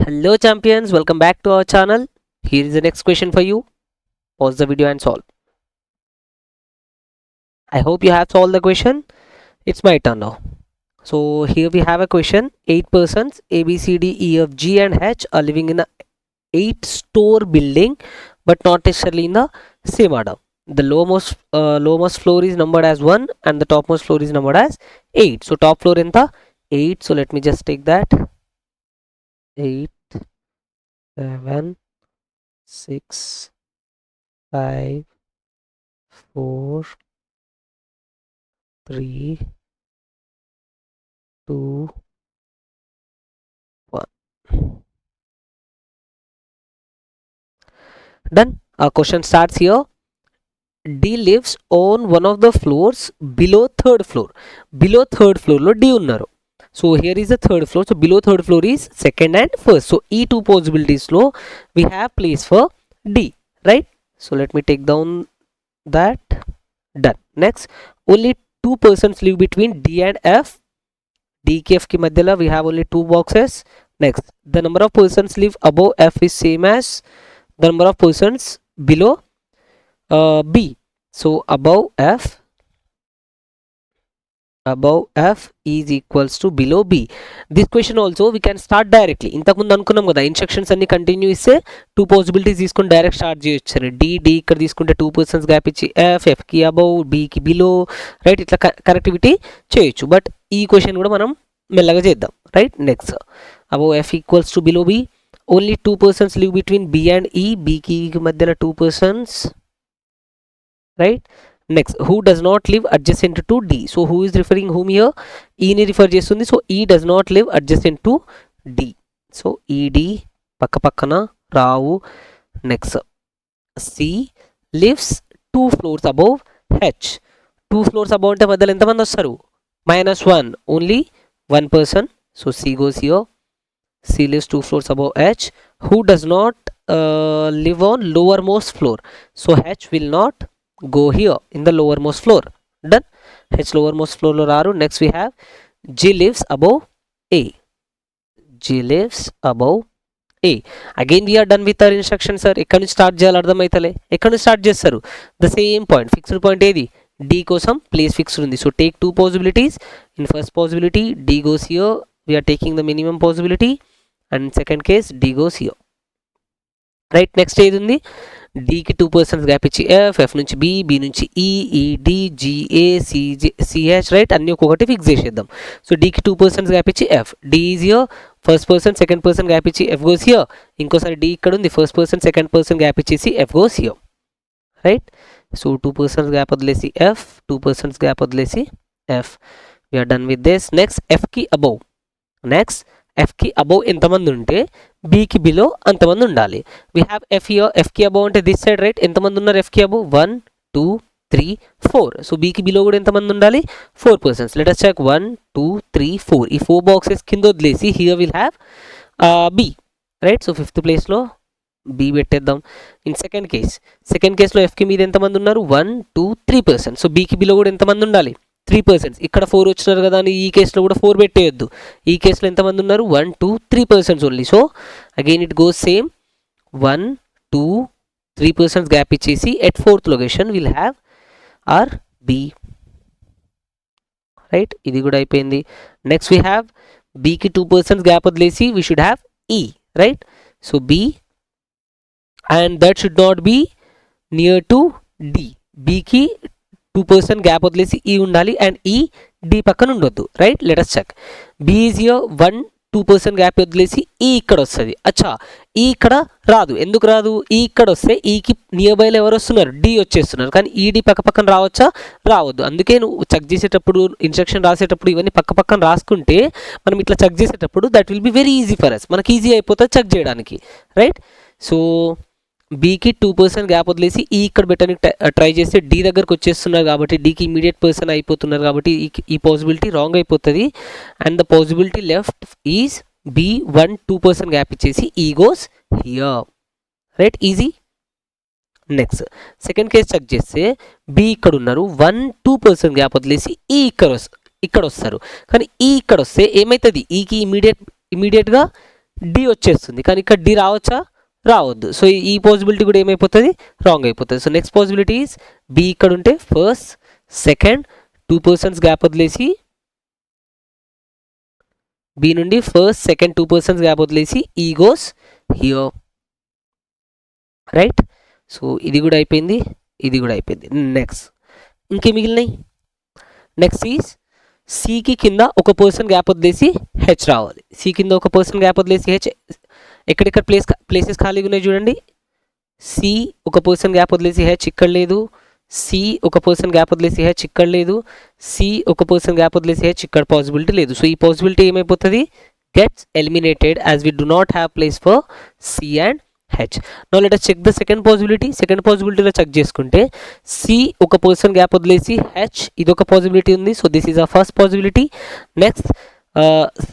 Hello champions, welcome back to our channel. Here is the next question for you. Pause the video and solve. I hope you have solved the question. It's my turn now. So here we have a question. 8 persons A, B, C, D, E, F, G and H are living in a 8-store building but not necessarily in the same order. The lowmost floor is numbered as 1 and the topmost floor is numbered as 8. So top floor in the 8. So let me just take that. 8, 7, 6, 5, 4, 3, 2, 1. Done. Our question starts here. D lives on one of the floors below third floor. Below third floor lo D unnaru. So here is the third floor. So below third floor is second and first. So E two possibilities lo we have place for D, right? So let me take down that. Done. Next, only 2 persons live between D and F. D ki F ki madhyala we have only 2 boxes. Next, the number of persons live above F is same as the number of persons below B. So above F is equals to below B. This question also we can start directly. ఇంతకు ముందు అనుకున్నాం కదా, instructions అన్ని continue ఇస్తే 2 possibilities తీసుకొని direct start చేయొచ్చు. D ఇక్కడ తీసుకుంటే 2 పర్సన్స్ గ్యాప్ ఇచ్చి ఎఫ్ కి అబౌవ్ బి కి బిలో, రైట్, ఇట్లా కరెక్టివిటీ చేయొచ్చు. బట్ ఈ క్వశ్చన్ కూడా మనం మెల్లగా చేద్దాం, right. Next, above F equals to below B. Only 2 persons live between B and E. B కి మధ్యలో 2 persons, right. Next, who does not live adjacent to D. So who is referring whom here? E ni refer చేస్తుంది. So E does not live adjacent to D. So ED పక్క పక్కన రావు. Next, C lives 2 floors above H. 2 floors above అంటే మధ్యలో ఎంతమంది వస్తారు? -1, only 1 person. So C goes here. C lives 2 floors above H. Who does not live on lowermost floor? So H will not go here in the lowermost floor. Done. H lowermost floor lo raru. Next we have G lives above A. G lives above A. Again we are done with our instructions, sir. Ekkadi nunchi start cheyali ardhamaitale. Ekkadi nunchi start chesaru? The same point, fixed point edi D kosam place fixed undi. So take 2 possibilities. In first possibility D goes here. We are taking the minimum possibility, and second case D goes here, right. Next ఏది ఉంది? D కి 2 persons gap ఇచ్చి F నుంచి B నుంచి E D G A C H, right. అన్ని ఒక్కొక్కటి fix చేసేద్దాం. So D కి 2 persons గ్యాప్ ఇచ్చి F. D is here. First person second person gap ఇచ్చి F గోస్ హియర్. ఇంకోసారి D ఇక్కడ ఉంది. First person second person gap ఇచ్చేసి F goes here, right. So 2 persons gap వదిలేసి F, 2 persons గ్యాప్ వదిలేసి F. we are done with this. Next, F కి above. Next F కి above ఎంతమంది ఉంటే బి కి బిలో అంతమంది ఉండాలి. We have F here. F కి అబౌవ్ అంటే దిస్ సైడ్, రైట్. ఎంతమంది ఉన్నారు ఎఫ్ కి అబౌవ్? 1 2 3 4. సో బి కి బిలో కూడా ఎంతమంది ఉండాలి? 4 persons. Let us check 1 2 3 4. ఈ 4 బాక్సెస్ కింద వదిలేసి here will have B, right. So fifth ప్లేస్లో బి పెట్టేద్దాం. ఇన్ సెకండ్ కేస్లో ఎఫ్ కి మీద ఎంతమంది ఉన్నారు? 1 2 3 persons. సో బి కి బిలో కూడా ఎంతమంది ఉండాలి? 3 persons. ఇక్కడ 4 వచ్చినారు కదా అని ఈ కేసులో కూడా 4 పెట్టేయద్దు. ఈ కేసులో ఎంతమంది ఉన్నారు? 1 2 3 persons only. So again it goes same. 1 2 3 persons gap ఇచ్చేసి at fourth location will have R B, right. ఇది కూడా అయిపోయింది. నెక్స్ట్ వీ హ్యావ్ బికి 2 persons గ్యాప్ వదిలేసి we should have E, right. So B and that should not be near to D. బికి 2 person gap వదిలేసి E ఉండాలి and E D పక్కన ఉండొద్దు, right. Let us check. B is here. 1 2 person gap వదిలేసి ఈ ఇక్కడ వస్తుంది. అచ్చా, ఈ ఇక్కడ రాదు. ఎందుకు రాదు? ఈ ఇక్కడ వస్తే ఈకి నియర్ బైలో ఎవరు వస్తున్నారు? డి వచ్చేస్తున్నారు. కానీ ఈ డి పక్క పక్కన రావచ్చా? రావద్దు. అందుకే నువ్వు చెక్ చేసేటప్పుడు, ఇన్స్ట్రక్షన్ రాసేటప్పుడు ఇవన్నీ పక్క పక్కన రాసుకుంటే మనం ఇట్లా చెక్ చేసేటప్పుడు that will be very easy for us. మనకి ఈజీ అయిపోతుంది చెక్ చేయడానికి, రైట్. సో బీకి 2 person గ్యాప్ వదిలేసి ఈ ఇక్కడ పెట్టడానికి ట్రై చేస్తే డి దగ్గరకు వచ్చేస్తున్నారు కాబట్టి డీకి ఇమీడియట్ పర్సన్ అయిపోతున్నారు కాబట్టి ఈ పాసిబిలిటీ రాంగ్ అయిపోతుంది. And the possibility left is B. 1 2 person gap ఇచ్చేసి E goes here, right. Easy. Next second case check చేస్తే బి ఇక్కడ ఉన్నారు. 1 2 person గ్యాప్ వదిలేసి ఈ ఇక్కడ వస్తారు. కానీ ఈ ఇక్కడ వస్తే ఏమవుతుంది? ఈకి ఇమీడియట్గా డి వచ్చేస్తుంది, కానీ ఇక్కడ డి రావచ్చా, రావద్దు. సో ఈ పాసిబిలిటీ కూడా ఏమైపోతుంది, రాంగ్ అయిపోతుంది. So next possibility is B ఇక్కడ ఉంటే ఫస్ట్ సెకండ్ 2 పర్సన్స్ గ్యాప్ వదిలేసి బి నుండి ఫస్ట్ సెకండ్ 2 పర్సన్స్ గ్యాప్ వదిలేసి E goes here, right. So ఇది కూడా అయిపోయింది, ఇది కూడా అయిపోయింది. నెక్స్ట్ ఇంకే మిగిలినాయి. నెక్స్ట్ ఈజ్ సికి కింద ఒక పర్సన్ గ్యాప్ వదిలేసి హెచ్ రావాలి. సి కింద ఒక పర్సన్ గ్యాప్ వదిలేసి హెచ్, ఎక్కడెక్కడ ప్లేసెస్ ఖాళీగా ఉన్నాయి చూడండి. సి ఒక పర్సన్ గ్యాప్ వదిలేసి హెచ్ ఇక్కడ లేదు, సి ఒక పర్సన్ గ్యాప్ వదిలేసి హెచ్ ఇక్కడ లేదు, సి ఒక పర్సన్ గ్యాప్ వదిలేసి హెచ్ ఇక్కడ పాసిబిలిటీ లేదు. సో ఈ పాసిబిలిటీ ఏమైపోతుంది, gets eliminated as we do not have place for C and H. Now let us check the second possibility. Second పాసిబిలిటీలో చెక్ చేసుకుంటే సి ఒక పర్సన్ గ్యాప్ వదిలేసి హెచ్, ఇది ఒక పాసిబిలిటీ ఉంది. So this is a first possibility. Next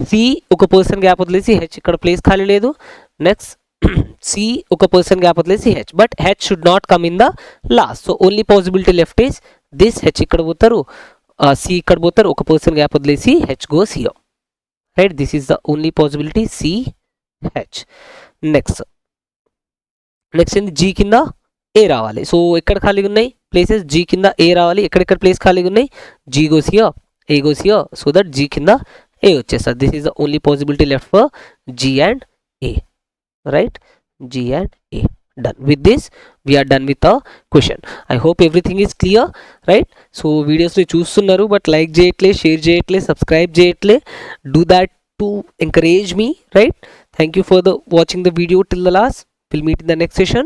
C ఒక person gap వదిలేసి H, ఇక్కడ ప్లేస్ ఖాళీ లేదు. నెక్స్ట్ సి ఒక పర్సన్ గ్యాప్ వదిలేసి H, but H should not come in the last. So only possibility left is this. H ఇక్కడ పోతారు, C ఇక్కడ పోతారు, ఒక పర్సన్ గ్యాప్ వదిలేసి H goes here, right. This is the only possibility C H. Next ఏంది, G కింద A రావాలి. So ఎక్కడ ఖాళీగా ఉన్నాయి ప్లేసెస్, జీ కింద ఏ రావాలి. ఎక్కడెక్కడ ప్లేస్ ఖాళీగా ఉన్నాయి, G goes here, A goes here, so that G కింద ఏ వచ్చేస్తారు. This is the only possibility left for G and A, right. G and A. Done. With this we are done with the question. I hope everything is clear, right? So videos ni చూస్తున్నారు but like చేయట్లే, share చేయట్లే, subscribe చేయట్లే. Do that to encourage me, right? Thank you for the watching the video till the last. We'll meet in the next session.